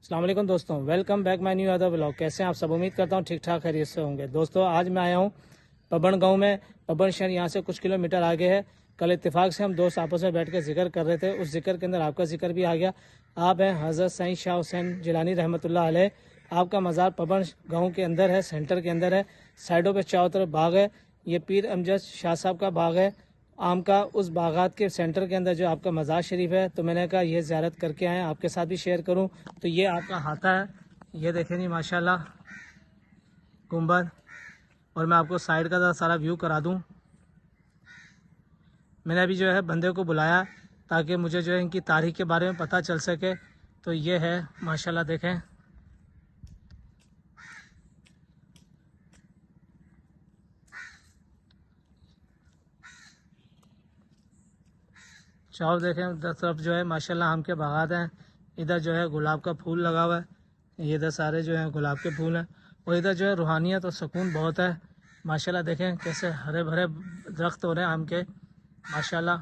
अस्सलाम वालेकुम दोस्तों, welcome back my new other vlog. कैसे हैं आप सब? उम्मीद करता हूँ ठीक ठाक खैरियत से होंगे। दोस्तों आज मैं आया हूँ पबन गांव में। पबन शहर यहाँ से कुछ किलोमीटर आगे है। कल इत्तेफाक से हम दोस्त आपस में बैठ के जिक्र कर रहे थे, उस जिक्र के अंदर आपका जिक्र भी आ गया। आप हैं हज़रत सईद शाह हुसैन जिलानी रहमतुल्लाह अलैह। आपका मज़ार पबन गाँव के अंदर है, सेंटर के अंदर है। साइडों पर चारों तरफ बाग है। ये पीर अमजद शाह साहब का बाग है आम का। उस बागात के सेंटर के अंदर जो आपका मज़ार शरीफ है, तो मैंने कहा ये ज़ियारत करके आए, आपके साथ भी शेयर करूं। तो ये आपका हाथा है, ये देखें जी माशाल्लाह गुंबद। और मैं आपको साइड का सारा व्यू करा दूं। मैंने अभी जो है बंदे को बुलाया ताकि मुझे जो है इनकी तारीख के बारे में पता चल सके। तो ये है माशाल्लाह, देखें चाव, देखें उधर तरफ जो है माशाल्लाह आम के बागात हैं। इधर जो है गुलाब का फूल लगा हुआ है, ये इधर सारे जो है गुलाब के फूल हैं। और इधर जो है रूहानियत और सुकून बहुत है माशाल्लाह। देखें कैसे हरे भरे दरख्त हो रहे हैं आम के माशाल्लाह।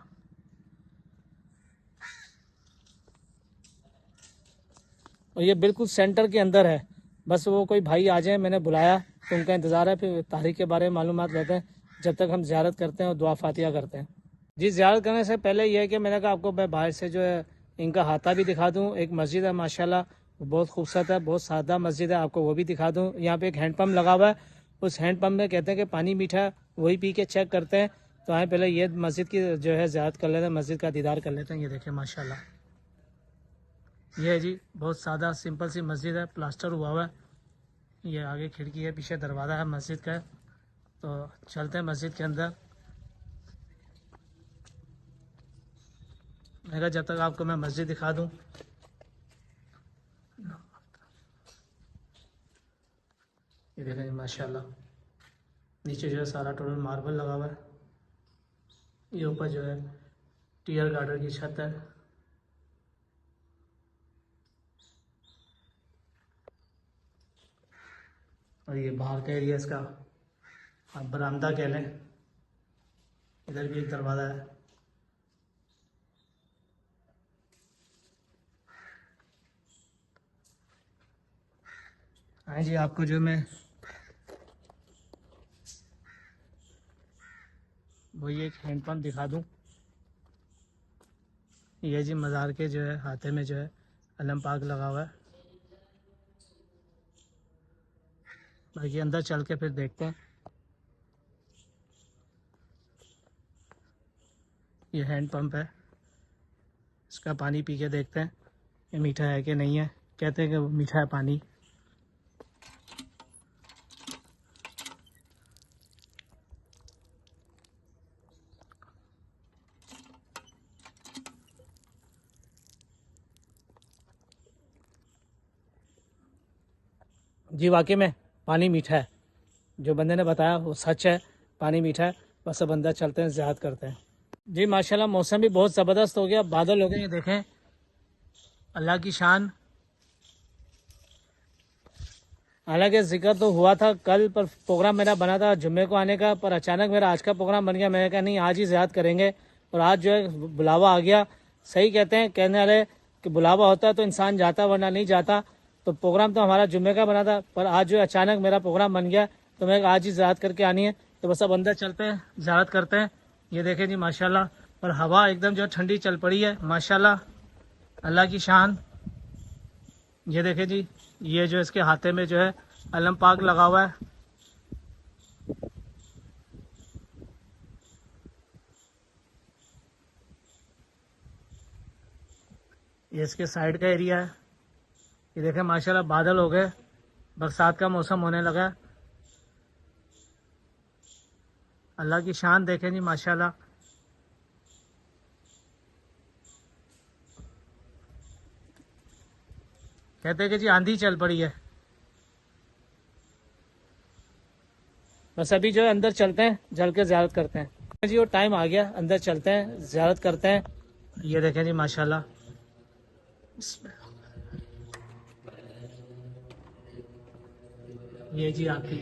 और ये बिल्कुल सेंटर के अंदर है। बस वो कोई भाई आ जाए, मैंने बुलाया तो उनका इंतज़ार है। फिर तारीख के बारे में मालूमात लेते हैं जब तक हम ज़ियारत करते हैं और दुआ फातिहा करते हैं। जी, ज़ियारत करने से पहले यह है कि मैंने कहा आपको मैं बाहर से जो है इनका हाथा भी दिखा दूं। एक मस्जिद है माशाल्लाह, बहुत खूबसूरत है, बहुत सादा मस्जिद है, आपको वो भी दिखा दूं। यहाँ पे एक हैंडपम्प लगा हुआ है, उस हैंडपम्प में कहते हैं कि पानी मीठा है, वही पी के चेक करते हैं। तो आए पहले ये मस्जिद की जो है ज़ियारत कर लेते हैं, मस्जिद का दीदार कर लेते हैं। ये देखें माशाल्लाह, ये है जी बहुत सादा सिंपल सी मस्जिद है, प्लास्टर हुआ हुआ है। ये आगे खिड़की है, पीछे दरवाज़ा है मस्जिद का। तो चलते हैं मस्जिद के अंदर। मैं कहा जब तक आपको मैं मस्जिद दिखा दूं। ये देखें माशाल्लाह, नीचे जो है सारा टोटल मार्बल लगा हुआ है। ये ऊपर जो है टीयर गार्डर की छत है। और ये बाहर का एरिया इसका आप बरामदा कह लें। इधर भी एक दरवाज़ा है। हाँ जी, आपको जो मैं वही एक हैंडपम्प दिखा दूं। ये जी मज़ार के जो है हाथे में जो है अलम पाक लगा हुआ है। बाकी अंदर चल के फिर देखते हैं। ये हैंडपम्प है, इसका पानी पी के देखते हैं ये मीठा है कि नहीं है। कहते हैं कि मीठा है पानी। जी वाकई में पानी मीठा है, जो बंदे ने बताया वो सच है, पानी मीठा है। बस अब अंदर चलते हैं, ज़ियारत करते हैं। जी माशाल्लाह, मौसम भी बहुत ज़बरदस्त हो गया, बादल हो गए। ये देखें अल्लाह की शान। हालांकि जिक्र तो हुआ था कल, पर प्रोग्राम मेरा बना था जुम्मे को आने का, पर अचानक मेरा आज का प्रोग्राम बन गया। मैंने कहा नहीं, आज ही ज़ियारत करेंगे। और आज जो है बुलावा आ गया। सही कहते हैं कहने वाले कि बुलावा होता है तो इंसान जाता, वरना नहीं जाता। तो प्रोग्राम तो हमारा जुम्मे का बना था, पर आज जो है अचानक मेरा प्रोग्राम बन गया, तो मैं आज ही ज़ियारत करके आनी है। तो बस अब अंदर चलते हैं, ज़ियारत करते हैं। ये देखें जी माशाल्लाह, और हवा एकदम जो ठंडी चल पड़ी है माशाल्लाह, अल्लाह की शान। ये देखें जी, ये जो इसके हाथे में जो है अलम पाक लगा हुआ है। ये इसके साइड का एरिया है। ये देखें माशाल्लाह बादल हो गए, बरसात का मौसम होने लगा। अल्लाह की शान देखें जी माशाल्लाह। कहते हैं कि जी आंधी चल पड़ी है। बस अभी जो है अंदर चलते हैं, जल के ज़ियारत करते हैं। जी वो टाइम आ गया, अंदर चलते हैं, ज़ियारत करते हैं। ये देखें जी माशाल्लाह, ये जी आपकी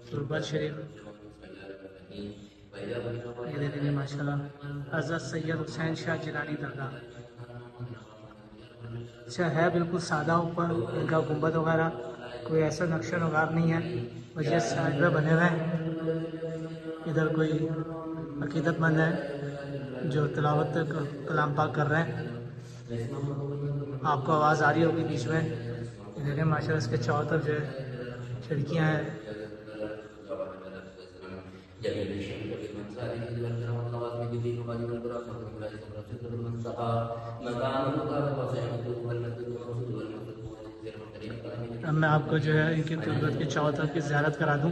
गुरबत शरीफ। ये देखें जी माशाल्लाह, हज़रत सैयद हुसैन शाह जिलानी दरगाह। अच्छा है, बिल्कुल सादा ऊपर इनका गुंबद वगैरह, कोई ऐसा नक्शा नगार नहीं है, बस ये साइड में बने हुए हैं। इधर कोई अकीदतमंद है जो तिलावत कलाम पाक कर रहे हैं। आपको आवाज़ आ रही होगी बीच में। ये देखें माशाल्लाह इसके चारों तरफ जो है खिड़कियाँ हैं। अब मैं आपको जो है इनकी तुर्बत की चारों तरफ की ज़ियारत करा दूँ।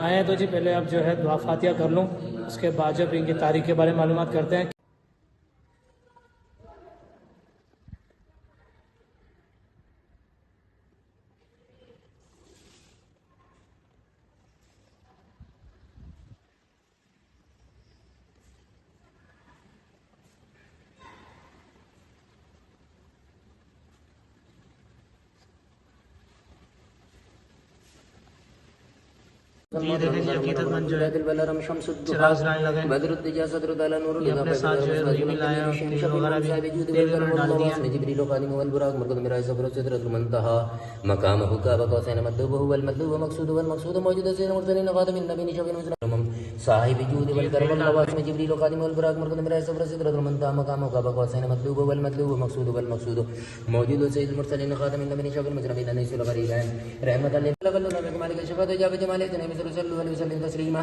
आए तो जी पहले अब जो है दुआ फातिहा कर लूँ, उसके बाद जब इनकी तारीख के बारे में मालूमात करते हैं। ये देखें जी अकीदतमंद जो है चिराग जलाने लगे। ये अपने साथ जो है रुई भी लाया और तेल वगैरह भी तेल में डाल दिया। साहिब जूद वल करम नवाज में जिब्रील खादिम वल बुराक मरकद मेरा सब्र सिदरत मंता मकाम का बकवा सैन मतलूब वल मतलूब मकसूद वल मकसूद मौजूद सैयद मुरसलीन खादिम नबी शबीर मजरबी नबी सुल गरीब है रहमत लिल आलमीन मालिक शफात जाब जमाल जनाब सल्लल्लाहु अलैहि वसल्लम तस्लीमा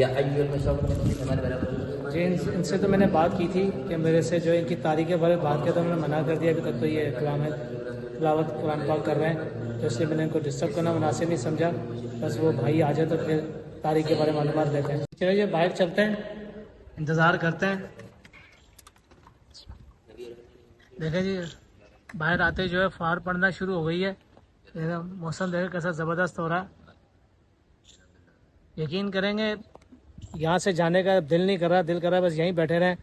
या जी इनसे तो मैंने बात की थी कि मेरे से जो इनकी तारीख के बारे में बात किया तो उन्होंने मना कर दिया। अभी तक तो ये कलाम है तिलावत कुरान पाक कर रहे हैं, तो इसलिए मैंने इनको डिस्टर्ब करना मुनासिब नहीं समझा। बस वो भाई आ जाए तो फिर तारीख के बारे में मालूमात देते हैं। चलिए बाहर चलते हैं, इंतज़ार करते हैं। देखें जी बाहर आते जो है फुहार पड़ना शुरू हो गई है। मौसम देखें कैसा ज़बरदस्त हो रहा है। यकीन करेंगे यहाँ से जाने का दिल नहीं कर रहा, दिल कर रहा है बस यहीं बैठे रहें,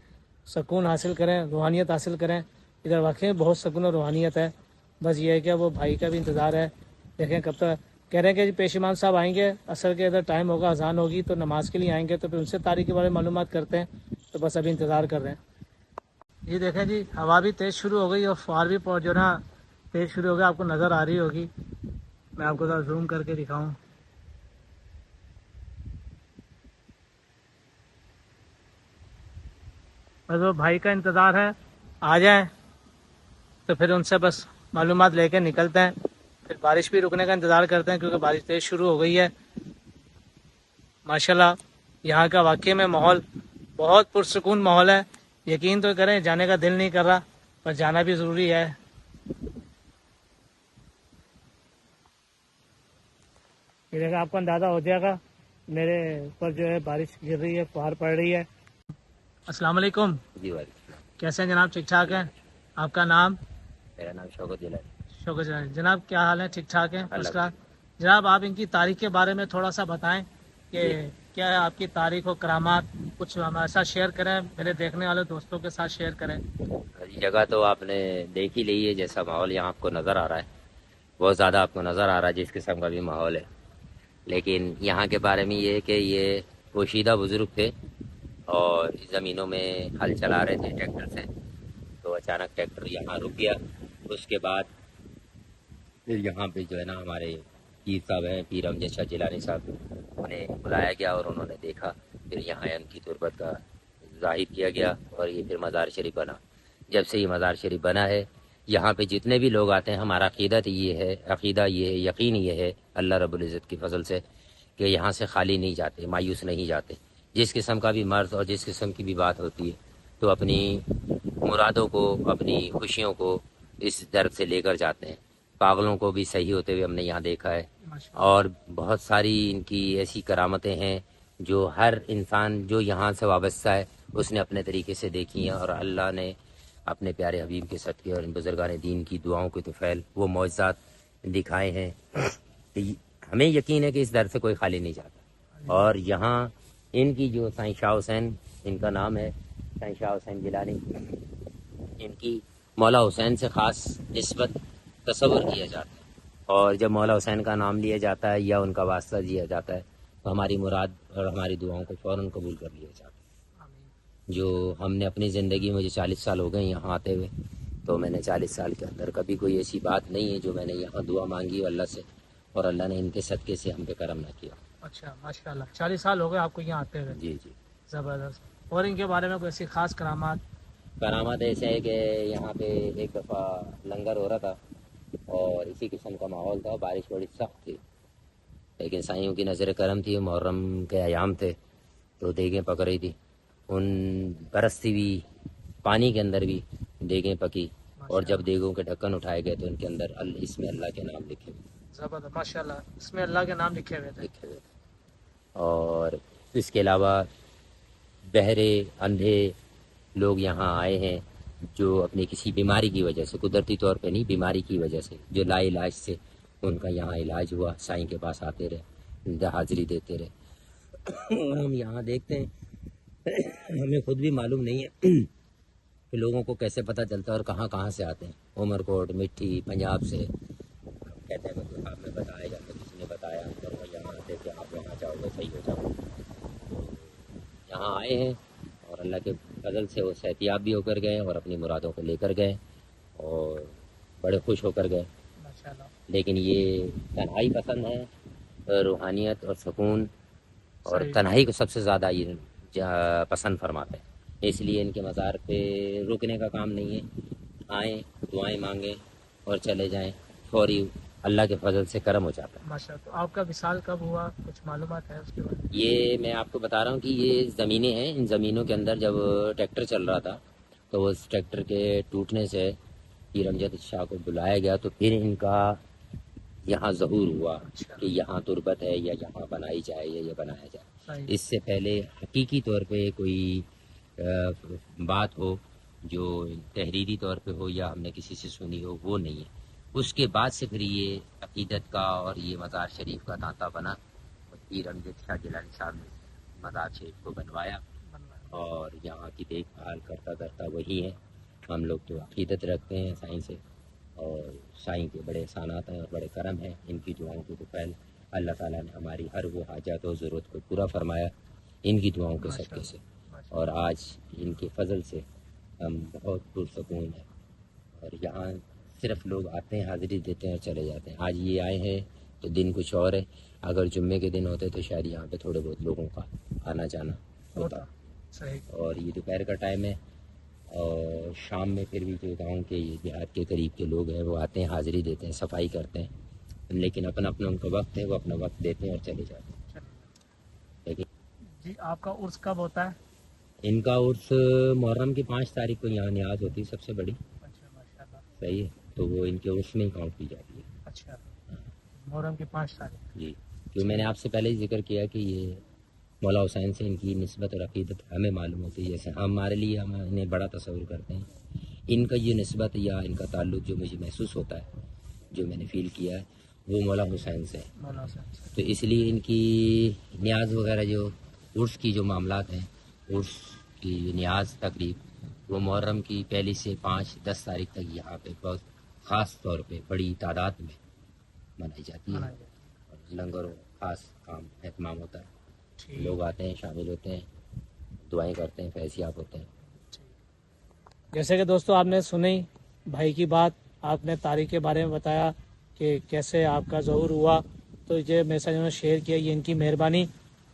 सुकून हासिल करें, रूहानियत हासिल करें। इधर वाकई में बहुत सुकून और रूहानियत है। बस ये है कि वो भाई का भी इंतज़ार है, देखें कब तक। कह रहे हैं कि पेशीमान साहब आएंगे, असर के इधर टाइम होगा, अजान होगी तो नमाज के लिए आएंगे, तो फिर उनसे तारीख के बारे में मालूमात करते हैं। तो बस अभी इंतज़ार कर रहे हैं। ये देखें जी हवा भी तेज़ शुरू हो गई और फुहार भी जो ना तेज़ शुरू हो गया, आपको नज़र आ रही होगी। मैं आपको थोड़ा जूम करके दिखाऊँ। बस वो भाई का इंतज़ार है, आ जाएं तो फिर उनसे बस मालूमात लेके निकलते हैं। फिर बारिश भी रुकने का इंतज़ार करते हैं क्योंकि बारिश तेज़ शुरू हो गई है। माशाल्लाह यहाँ का वाकई में माहौल बहुत पुरसुकून माहौल है। यकीन तो करें जाने का दिल नहीं कर रहा, पर जाना भी ज़रूरी है। ये देखा आपको अंदाज़ा हो जाएगा मेरे ऊपर जो है बारिश गिर रही है, फुहार पड़ रही है। अस्सलाम वालेकुम जी भाई कैसे हैं जनाब? ठीक ठाक हैं? आपका नाम? मेरा नाम शौकत जिलानी। शौकत जनाब। जनाब क्या हाल है? ठीक ठाक है? First class. जनाब आप इनकी तारीख के बारे में थोड़ा सा बताएं कि क्या है आपकी तारीख और करामात, कुछ हमारे साथ शेयर करें, मेरे देखने वाले दोस्तों के साथ शेयर करें। जगह तो आपने देख ही ली है, जैसा माहौल यहाँ आपको नज़र आ रहा है बहुत ज़्यादा आपको नज़र आ रहा है जिस किस्म का भी माहौल है। लेकिन यहाँ के बारे में ये है कि ये पोशीदा बुज़ुर्ग थे और ज़मीनों में हल चला रहे थे ट्रैक्टर से, तो अचानक ट्रैक्टर यहाँ रुक गया। उसके बाद फिर यहाँ पे जो है ना हमारे पीर साहब हैं, पीर अमजद शाह जिलानी साहब, उन्हें बुलाया गया और उन्होंने देखा। फिर यहाँ उनकी तुरबत का ज़ाहिर किया गया और ये फिर मज़ार शरीफ बना। जब से ये मज़ार शरीफ बना है यहाँ पे जितने भी लोग आते हैं, हमारा अक़ीदा ये है, यकीन ये है अल्लाह रब्बुल इज़्ज़त की फ़ज़ल से कि यहाँ से खाली नहीं जाते, मायूस नहीं जाते। जिस किस्म का भी मर्ज़ और जिस किस्म की भी बात होती है तो अपनी मुरादों को, अपनी खुशियों को इस दर्द से लेकर जाते हैं। पागलों को भी सही होते हुए हमने यहाँ देखा है। माशाल्लाह। और बहुत सारी इनकी ऐसी करामतें हैं जो हर इंसान जो यहाँ से वाबस्ता है उसने अपने तरीके से देखी हैं, और अल्लाह ने अपने प्यारे हबीब के सदक़े और इन बुजुर्गान दीन की दुआओं के तुफैल वो मौजज़ात दिखाए हैं। तो हमें यकीन है कि इस दर से कोई खाली नहीं जाता। और यहाँ इनकी जो साईं शाह हुसैन, इनका नाम है साईं शाह हुसैन गिलानी, इनकी मौला हुसैन से ख़ास निस्बत तसव्वुर किया जाता है। और जब मौला हुसैन का नाम लिया जाता है या उनका वास्ता दिया जाता है तो हमारी मुराद और हमारी दुआओं को फ़ौरन कबूल कर लिया जाता है। जो हमने अपनी ज़िंदगी में, मुझे 40 साल हो गए यहाँ आते हुए, तो मैंने 40 साल के अंदर कभी कोई ऐसी बात नहीं है जो मैंने यहाँ दुआ मांगी अल्लाह से और अल्लाह ने इनके सदक़े से हम पे करम ना किया। अच्छा, माशाल्लाह। 40 साल हो गए आपको यहाँ आते हुए। जी जी। ज़बरदस्त। और इनके बारे में कोई ऐसी ख़ास करामात? करामात ऐसे है कि यहाँ पे एक दफ़ा लंगर हो रहा था और इसी किस्म का माहौल था, बारिश बड़ी सख्त थी, लेकिन साईं की नज़र करम थी, मुहर्रम के अयाम थे, तो देगें पक रही थी। उन बरसती हुई पानी के अंदर भी देगें पकी, और जब देगों के ढक्कन उठाए गए तो उनके अंदर इसमें अल्लाह के नाम लिखे हुए। ज़बरदस्त, माशाल्लाह। इसमें अल्लाह के नाम लिखे हुए थे। और इसके अलावा बहरे अंधे लोग यहाँ आए हैं जो अपनी किसी बीमारी की वजह से, कुदरती तौर पे नहीं, बीमारी की वजह से, जो लाइलाज से उनका यहाँ इलाज हुआ, साईं के पास आते रहे, हाजिरी देते रहे। और हम यहाँ देखते हैं, हमें खुद भी मालूम नहीं है कि लोगों को कैसे पता चलता है और कहाँ कहाँ से आते हैं। उमरकोट, मिट्टी, पंजाब से कहते हैं कि आपने बताया, या तो किसी ने बताया, और वो यहाँ आते थे, आप वहाँ जाओगे सही हो जाओगे। यहाँ आए हैं और अल्लाह के फजल से वो सेहतियाब भी होकर गए और अपनी मुरादों को लेकर गए और बड़े खुश होकर गए। माशाल्लाह। लेकिन ये तन्हाई पसंद है, रूहानियत और सुकून और सही। तन्हाई को सबसे ज़्यादा ये पसंद फरमाते हैं, इसलिए इनके मज़ार पे रुकने का काम नहीं है। आएँ, दुआएं मांगें और चले जाएं, फौरी अल्लाह के फजल से करम हो जाता है। माशाल्लाह। तो आपका विसाल कब हुआ, कुछ मालूमात है उसके बारे में? ये मैं आपको बता रहा हूँ कि ये ज़मीनें हैं, इन ज़मीनों के अंदर जब ट्रैक्टर चल रहा था तो उस ट्रैक्टर के टूटने से पीर अमजद शाह को बुलाया गया, तो फिर इनका यहाँ ज़हूर हुआ कि यहाँ तुरबत है या यहाँ बनाई जाए या ये बनाया जाए। सही। इससे पहले हकीकी तौर पे कोई बात हो जो तहरीरी तौर पे हो या हमने किसी से सुनी हो, वो नहीं है। उसके बाद से फिर ये अकीदत का और ये मज़ार शरीफ का तांता बना। पीर अमजद शाह गिलानी साहब ने मज़ार शरीफ को बनवाया और यहाँ की देखभाल करता करता वही है। हम लोग तो अकीदत रखते हैं साईं से, और साईं के बड़े एहसानात हैं और बड़े करम हैं। इनकी दुआओं की दुफैल अल्लाह ताला ने हमारी हर वो हाजत और ज़रूरत को पूरा फरमाया इनकी दुआओं के सदक़े से, और आज इनके फजल से हम बहुत पुरसकून हैं। और यहाँ सिर्फ लोग आते हैं, हाज़िरी देते हैं और चले जाते हैं। आज ये आए हैं तो दिन कुछ और है, अगर जुम्मे के दिन होते तो शायद यहाँ पे थोड़े बहुत लोगों का आना जाना होता। सही। और ये दोपहर का टाइम है और शाम में फिर भी जो गाँव के, ये देहात के करीब के लोग हैं वो आते हैं, हाज़िरी देते हैं, सफाई करते हैं, लेकिन अपना अपना उनका वक्त है, वो अपना वक्त देते हैं और चले जाते हैं। लेकिन जी, आपका उर्स कब होता है? इनका उर्स मुहर्रम की 5 तारीख को यहाँ न्याज होती है सबसे बड़ी। अच्छा, माशाल्लाह। सही है, तो वो इनके उर्स में ही काउंट की जाती है। अच्छा, मुहर्रम की 5 तारीख। जी, क्योंकि मैंने आपसे पहले ही जिक्र किया कि ये मौला हुसैन से इनकी निस्बत और अकीदत हमें मालूम होती है। जैसे हमारे लिए हम इन्हें बड़ा तस्वुर करते हैं, इनका ये निस्बत या इनका ताल्लुक़ जो मुझे महसूस होता है, जो मैंने फ़ील किया है, वो मौला हुसैन से है। तो इसलिए इनकी न्याज वगैरह, जो उर्स की जो मामलात हैं, उर्स की न्याज तकरीब, वो मुहर्रम की पहली से 5-10 तारीख तक यहाँ पे बहुत ख़ास तौर पे बड़ी तादाद में मनाई जाती है। और लंगर ख़ास काम एहतमाम होता है, लोग आते हैं, शामिल होते हैं, दुआएं करते हैं, फैज़याब होते हैं। जैसे कि दोस्तों आपने सुनी भाई की बात, आपने तारीख के बारे में बताया कि कैसे आपका ज़हूर हुआ, तो ये मैसेज उन्होंने शेयर किया, ये इनकी मेहरबानी।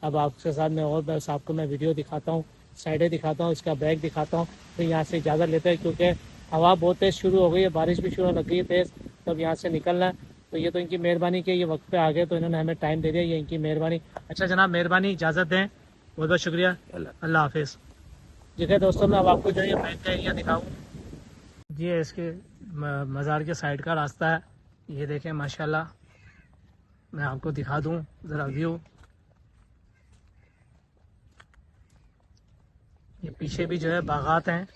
अब आपके साथ में और बस आपको मैं वीडियो दिखाता हूँ, साइडें दिखाता हूँ, इसका बैग दिखाता हूँ, तो यहाँ से इजाज़त लेते हैं क्योंकि हवा बहुत तेज़ शुरू हो गई है, बारिश भी शुरू होने लग गई है तेज़, तब यहाँ से निकलना है। तो ये तो इनकी मेहरबानी कि ये वक्त पे आ गए, तो इन्होंने हमें टाइम दे दिया, ये इनकी मेहरबानी। अच्छा जनाब, मेहरबानी, इजाज़त दें, बहुत बहुत शुक्रिया, अल्लाह हाफिज़। ठीक है दोस्तों, मैं अब आपको जो ये बैग का एरिया दिखाऊँ, ये इसके मज़ार के साइड का रास्ता है, ये देखें माशाल्लाह, मैं आपको दिखा दूं ज़रा व्यू। ये पीछे भी जो है बागात हैं।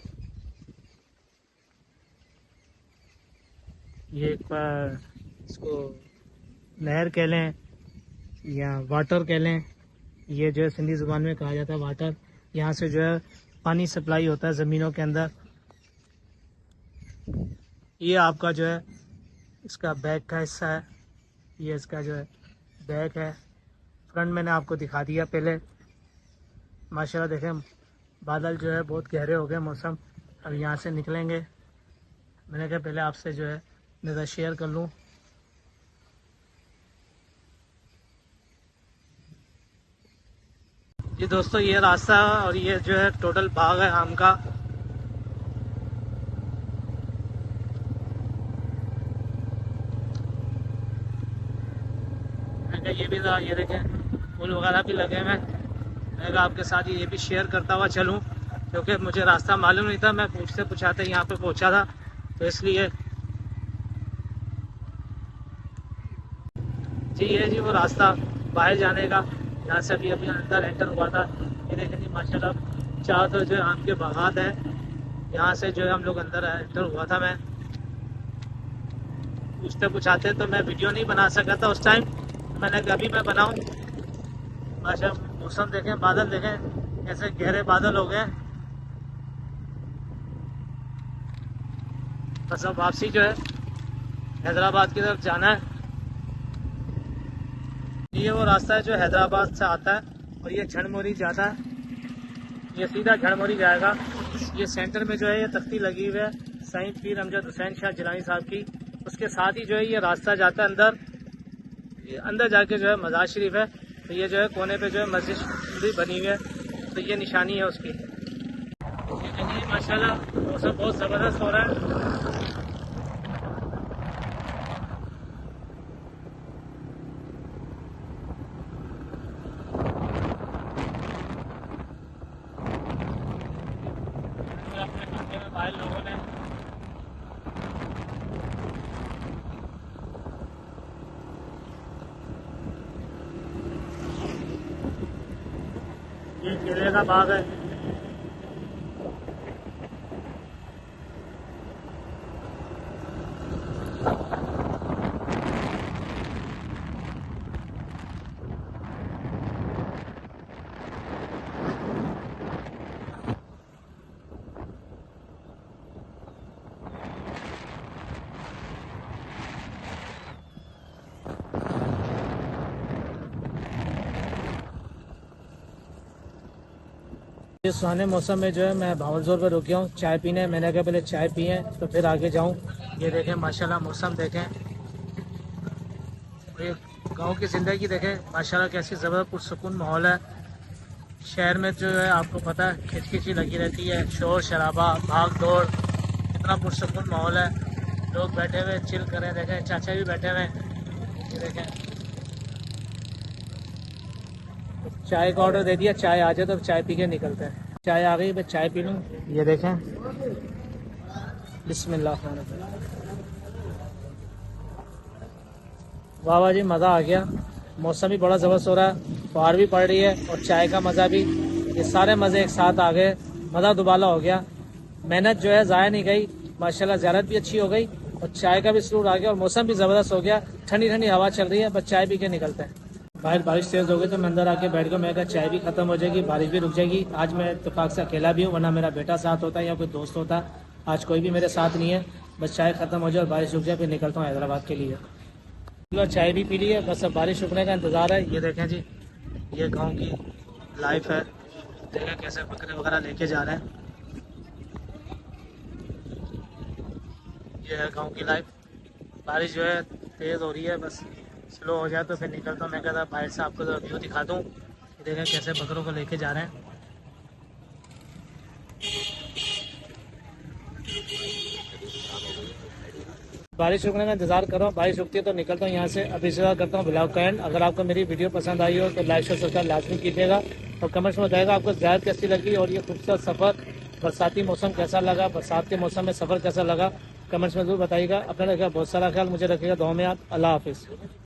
ये इसको नहर कह लें या वाटर कह लें, ये जो है सिंधी ज़ुबान में कहा जाता है वाटर। यहाँ से जो है पानी सप्लाई होता है ज़मीनों के अंदर। ये आपका जो है इसका बैक का हिस्सा है, ये इसका जो है बैक है। फ्रंट मैंने आपको दिखा दिया पहले। माशाल्लाह देखें बादल जो है बहुत गहरे हो गए मौसम। अब यहाँ से निकलेंगे, मैंने कहा पहले आपसे जो है नज़र शेयर कर लूँ। जी दोस्तों, ये रास्ता और ये जो है टोटल बाग है आम का। ये भी था, ये देखें फूल वगैरह भी लगे हुए हैं। मैं आपके साथ ये भी शेयर करता हुआ चलूं, क्योंकि मुझे रास्ता मालूम नहीं था। मैं पूछते पूछाते यहाँ पे पहुँचा था, तो इसलिए। जी ये जी वो रास्ता बाहर जाने का, यहाँ से अभी अंदर एंटर हुआ था। ये देखें जी माशाल्लाह चारों तरफ जो है आम के बागात है। यहाँ से जो है हम लोग अंदर एंटर हुआ था। मैं पूछते पूछाते तो मैं वीडियो नहीं बना सका था उस टाइम। मैंने कभी मैं बनाऊं। माशाल्लाह मौसम देखें, बादल देखें कैसे गहरे बादल हो गए। बस अब वापसी जो है हैदराबाद की तरफ जाना है। ये वो रास्ता है जो हैदराबाद से आता है और ये झड़मोरी जाता है। ये सीधा झड़मोरी जाएगा। ये सेंटर में जो है ये तख्ती लगी हुई है सईद पीर अमजद हुसैन शाह जिलानी साहब की। उसके साथ ही जो है ये रास्ता जाता है अंदर। ये अंदर जाके जो है मज़ार शरीफ है। तो ये जो है कोने पे जो है मस्जिद भी बनी हुई है, तो ये निशानी है उसकी। माशाल्लाह मौसम बहुत ज़बरदस्त हो रहा है। लोगों ने ये केले का बाग है। इस सुहाने मौसम में जो है मैं भावलजोर पर रुक गया हूँ चाय पीने। मैंने कहा पहले चाय पिए तो फिर आगे जाऊँ। ये देखें माशाल्लाह मौसम देखें, ये गांव की ज़िंदगी देखें माशाल्लाह कैसी ज़बरदस्त पुरसुकून माहौल है। शहर में जो है आपको पता है खिचखिची लगी रहती है, शोर शराबा भाग दौड़, इतना पुरसुकून माहौल है। लोग बैठे हुए चिल कर रहे हैं। देखें चाचा भी बैठे हुए हैं। ये देखें चाय का ऑर्डर दे दिया, चाय आ जाए तो चाय पी के निकलते हैं। चाय आ गई, मैं चाय पी लूँ। ये देखें बिस्मिल्लाह, वाह वाह जी मज़ा आ गया। मौसम भी बड़ा ज़बरदस्त हो रहा है, फुहार भी पड़ रही है और चाय का मज़ा भी। ये सारे मज़े एक साथ आ गए, मज़ा दुबाला हो गया। मेहनत जो है ज़ाया नहीं गई। माशाल्लाह ज़ियारत भी अच्छी हो गई और चाय का भी सुरूर आ गया और मौसम भी ज़बरदस्त हो गया। ठंडी ठंडी हवा चल रही है, बस चाय पी के निकलते हैं। बाहर बारिश तेज़ हो गई तो मैं अंदर आके बैठ गया। मैं कहा चाय भी ख़त्म हो जाएगी, बारिश भी रुक जाएगी। आज मैं इत्तेफाक से अकेला भी हूँ, वरना मेरा बेटा साथ होता है या कोई दोस्त होता। आज कोई भी मेरे साथ नहीं है। बस चाय ख़त्म हो जाए और बारिश रुक जाए, फिर निकलता हूँ हैदराबाद के लिए। चाय भी पी ली है, बस अब बारिश रुकने का इंतज़ार है। ये देखें जी, ये गाँव की लाइफ है। देखें कैसे बकरे वगैरह लेके जा रहे हैं। ये है गाँव की लाइफ। बारिश जो है तेज़ हो रही है, बस स्लो हो जाए तो फिर निकलता हूँ। मैं कहता बाहर से आपको तो व्यू दिखा दूँ। देखें कैसे बकरों को लेके जा रहे हैं। बारिश रुकने का इंतजार कर रहा हूँ। बारिश रुकती है तो निकलता हूँ यहाँ से। अभी इंतजार करता हूँ ब्लॉग का एंड। अगर आपको मेरी वीडियो पसंद आई हो तो लाइक शेयर सब्सक्राइब लाजमी कीजिएगा और कमेंट्स में बताएगा आपको ज़्यादा कैसी लगी और ये खूबसूरत सफ़र, बरसाती मौसम कैसा लगा, बरसात के मौसम में सफ़र कैसा लगा, कमेंट्स में जरूर बताइएगा। अपना रखिएगा बहुत सारा ख्याल, मुझे रखिएगा दुआ में याद। अल्लाह हाफिज़।